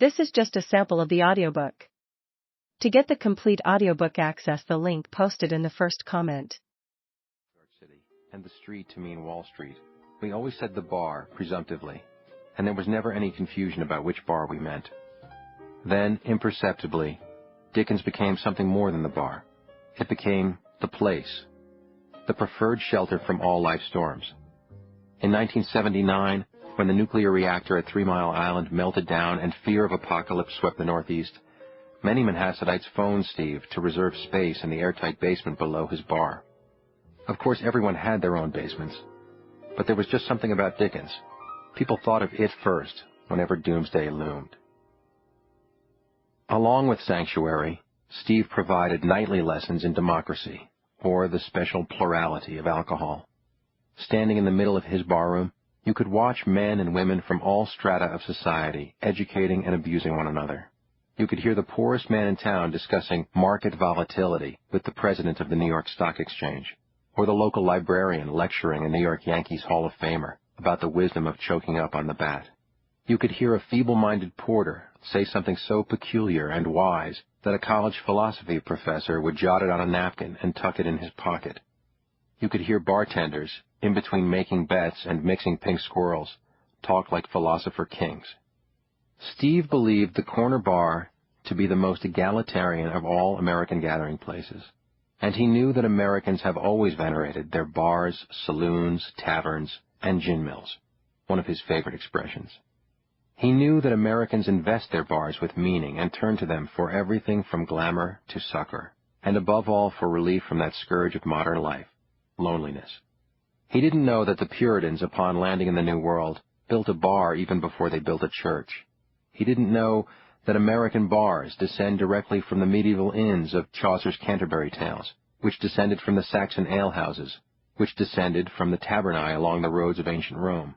This is just a sample of the audiobook. To get the complete audiobook, access the link posted in the first comment. York City, and the street to mean Wall Street. We always said the bar, presumptively, and there was never any confusion about which bar we meant. Then, imperceptibly, Dickens became something more than the bar. It became the place, the preferred shelter from all life storms. In 1979, when the nuclear reactor at 3 Mile Island melted down and fear of apocalypse swept the Northeast, many Manhassetites phoned Steve to reserve space in the airtight basement below his bar. Of course, everyone had their own basements, but there was just something about Dickens. People thought of it first whenever doomsday loomed. Along with Sanctuary, Steve provided nightly lessons in democracy, or the special plurality of alcohol. Standing in the middle of his barroom, you could watch men and women from all strata of society educating and abusing one another. You could hear the poorest man in town discussing market volatility with the president of the New York Stock Exchange, or the local librarian lecturing a New York Yankees Hall of Famer about the wisdom of choking up on the bat. You could hear a feeble-minded porter say something so peculiar and wise that a college philosophy professor would jot it on a napkin and tuck it in his pocket. You could hear bartenders, in between making bets and mixing pink squirrels, talk like philosopher kings. Steve believed the corner bar to be the most egalitarian of all American gathering places, and he knew that Americans have always venerated their bars, saloons, taverns, and gin mills, one of his favorite expressions. He knew that Americans invest their bars with meaning and turn to them for everything from glamour to succor, and above all for relief from that scourge of modern life, loneliness. He didn't know that the Puritans, upon landing in the New World, built a bar even before they built a church. He didn't know that American bars descend directly from the medieval inns of Chaucer's Canterbury Tales, which descended from the Saxon alehouses, which descended from the tabernae along the roads of ancient Rome.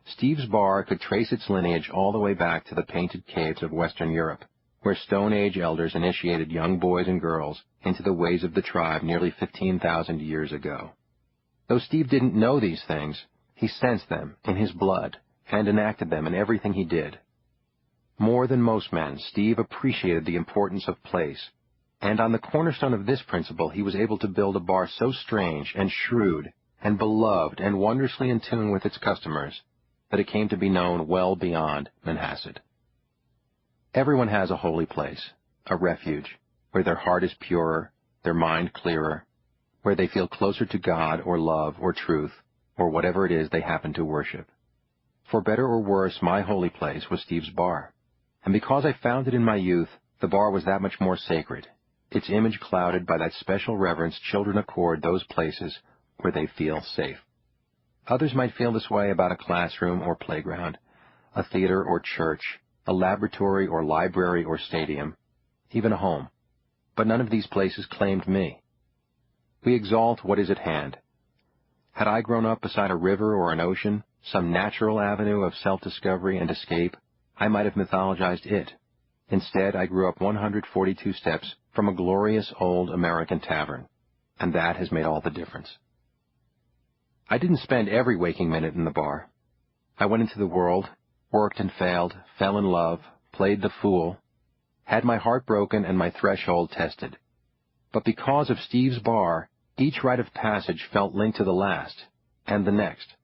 Steve's bar could trace its lineage all the way back to the painted caves of Western Europe, where Stone Age elders initiated young boys and girls into the ways of the tribe nearly 15,000 years ago. Though Steve didn't know these things, he sensed them in his blood and enacted them in everything he did. More than most men, Steve appreciated the importance of place, and on the cornerstone of this principle he was able to build a bar so strange and shrewd and beloved and wondrously in tune with its customers that it came to be known well beyond Manhasset. Everyone has a holy place, a refuge, where their heart is purer, their mind clearer, where they feel closer to God or love or truth, or whatever it is they happen to worship. For better or worse, my holy place was Steve's bar. And because I found it in my youth, the bar was that much more sacred, its image clouded by that special reverence children accord those places where they feel safe. Others might feel this way about a classroom or playground, a theater or church, a laboratory or library or stadium, even a home. But none of these places claimed me. We exalt what is at hand. Had I grown up beside a river or an ocean, some natural avenue of self-discovery and escape, I might have mythologized it. Instead, I grew up 142 steps from a glorious old American tavern, and that has made all the difference. I didn't spend every waking minute in the bar. I went into the world, worked and failed, fell in love, played the fool, had my heart broken and my threshold tested. But because of Steve's bar, each rite of passage felt linked to the last, and the next,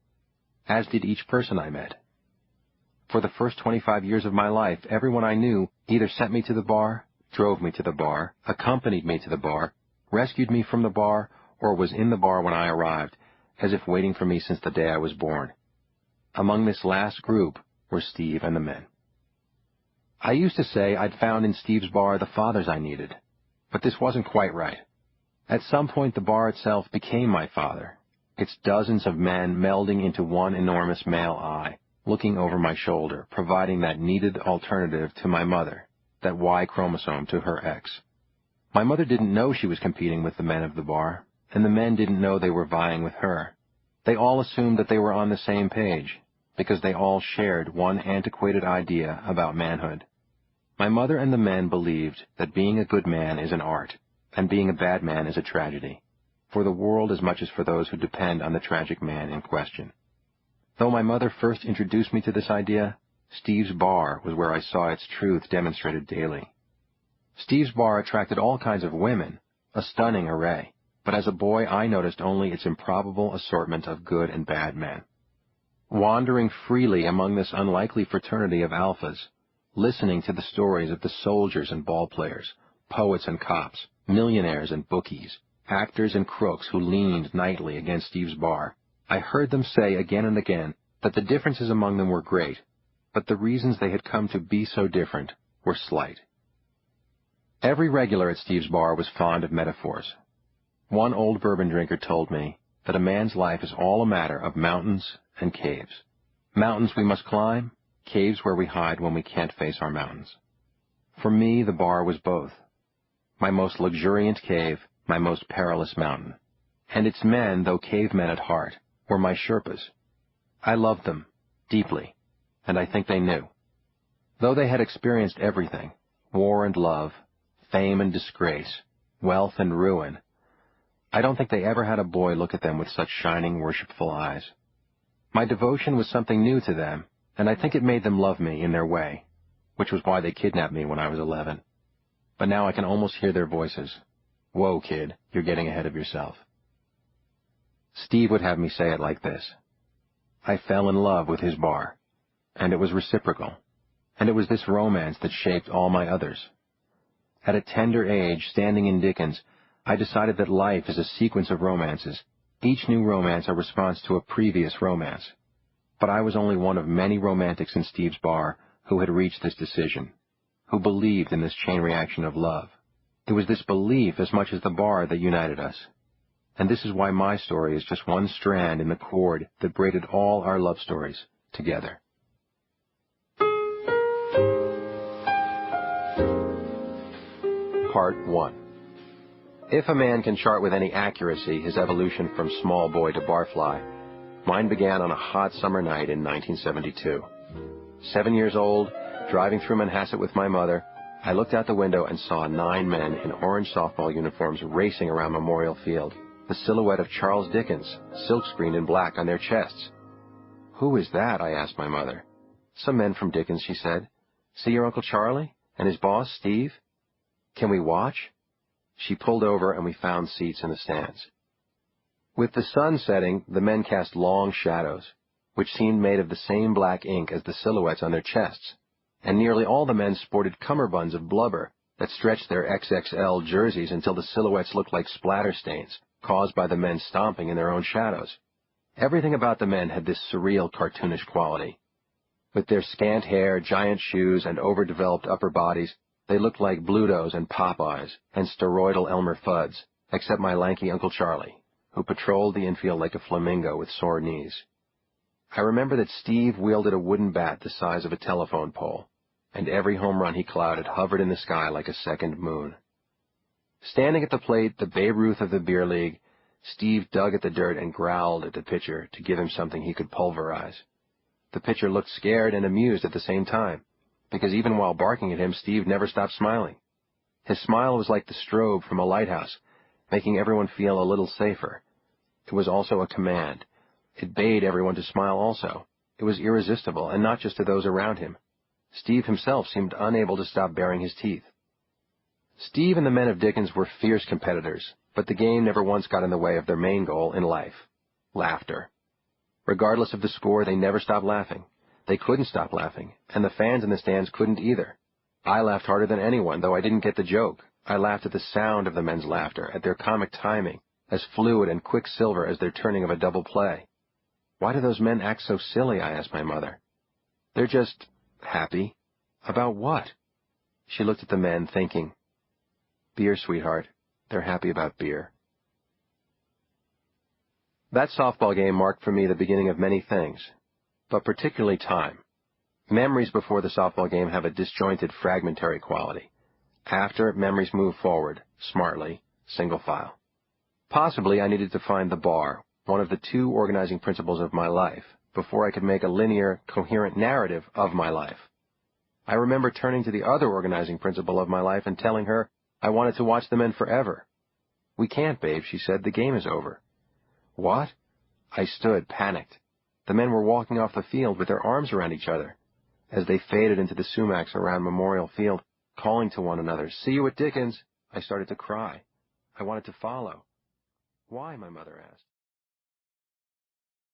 as did each person I met. For the first 25 years of my life, everyone I knew either sent me to the bar, drove me to the bar, accompanied me to the bar, rescued me from the bar, or was in the bar when I arrived, as if waiting for me since the day I was born. Among this last group were Steve and the men. I used to say I'd found in Steve's bar the fathers I needed, but this wasn't quite right. At some point the bar itself became my father, its dozens of men melding into one enormous male eye, looking over my shoulder, providing that needed alternative to my mother, that Y chromosome to her X. My mother didn't know she was competing with the men of the bar, and the men didn't know they were vying with her. They all assumed that they were on the same page, because they all shared one antiquated idea about manhood. My mother and the men believed that being a good man is an art, and being a bad man is a tragedy, for the world as much as for those who depend on the tragic man in question. Though my mother first introduced me to this idea, Steve's bar was where I saw its truth demonstrated daily. Steve's bar attracted all kinds of women, a stunning array, but as a boy I noticed only its improbable assortment of good and bad men. Wandering freely among this unlikely fraternity of alphas, listening to the stories of the soldiers and ballplayers, poets and cops, millionaires and bookies, actors and crooks who leaned nightly against Steve's bar, I heard them say again and again that the differences among them were great, but the reasons they had come to be so different were slight. Every regular at Steve's bar was fond of metaphors. One old bourbon drinker told me that a man's life is all a matter of mountains and caves. Mountains we must climb, caves where we hide when we can't face our mountains. For me, the bar was both. My most luxuriant cave, my most perilous mountain. And its men, though cavemen at heart, were my Sherpas. I loved them, deeply, and I think they knew. Though they had experienced everything, war and love, fame and disgrace, wealth and ruin, I don't think they ever had a boy look at them with such shining, worshipful eyes. My devotion was something new to them, and I think it made them love me in their way, which was why they kidnapped me when I was 11. But now I can almost hear their voices. Whoa, kid, you're getting ahead of yourself. Steve would have me say it like this. I fell in love with his bar, and it was reciprocal, and it was this romance that shaped all my others. At a tender age, standing in Dickens, I decided that life is a sequence of romances, each new romance a response to a previous romance. But I was only one of many romantics in Steve's bar who had reached this decision, who believed in this chain reaction of love. It was this belief as much as the bar that united us. And this is why my story is just one strand in the cord that braided all our love stories together. Part 1. If a man can chart with any accuracy his evolution from small boy to barfly, mine began on a hot summer night in 1972. 7 years old, driving through Manhasset with my mother, I looked out the window and saw 9 men in orange softball uniforms racing around Memorial Field, the silhouette of Charles Dickens, silkscreened in black on their chests. Who is that? I asked my mother. Some men from Dickens, she said. See your Uncle Charlie? And his boss, Steve? Can we watch? She pulled over and we found seats in the stands. With the sun setting, the men cast long shadows, which seemed made of the same black ink as the silhouettes on their chests, and nearly all the men sported cummerbunds of blubber that stretched their XXL jerseys until the silhouettes looked like splatter stains caused by the men stomping in their own shadows. Everything about the men had this surreal cartoonish quality. With their scant hair, giant shoes, and overdeveloped upper bodies, they looked like Blutos and Popeyes and steroidal Elmer Fuds, except my lanky Uncle Charlie, who patrolled the infield like a flamingo with sore knees. I remember that Steve wielded a wooden bat the size of a telephone pole, and every home run he clouded hovered in the sky like a second moon. Standing at the plate, the Babe Ruth of the beer league, Steve dug at the dirt and growled at the pitcher to give him something he could pulverize. The pitcher looked scared and amused at the same time, because even while barking at him, Steve never stopped smiling. His smile was like the strobe from a lighthouse, making everyone feel a little safer. It was also a command. It bade everyone to smile also. It was irresistible, and not just to those around him. Steve himself seemed unable to stop baring his teeth. Steve and the men of Dickens were fierce competitors, but the game never once got in the way of their main goal in life, laughter. Regardless of the score, they never stopped laughing. They couldn't stop laughing, and the fans in the stands couldn't either. I laughed harder than anyone, though I didn't get the joke. I laughed at the sound of the men's laughter, at their comic timing, as fluid and quicksilver as their turning of a double play. Why do those men act so silly? I asked my mother. They're just happy. About what? She looked at the men, thinking. Beer, sweetheart. They're happy about beer. That softball game marked for me the beginning of many things, but particularly time. Memories before the softball game have a disjointed, fragmentary quality. After, memories move forward, smartly, single file. Possibly I needed to find the bar, one of the 2 organizing principles of my life, before I could make a linear, coherent narrative of my life. I remember turning to the other organizing principle of my life and telling her I wanted to watch the men forever. We can't, babe, she said. The game is over. What? I stood, panicked. The men were walking off the field with their arms around each other. As they faded into the sumacs around Memorial Field, calling to one another, "See you at Dickens," I started to cry. I wanted to follow. "Why?" my mother asked.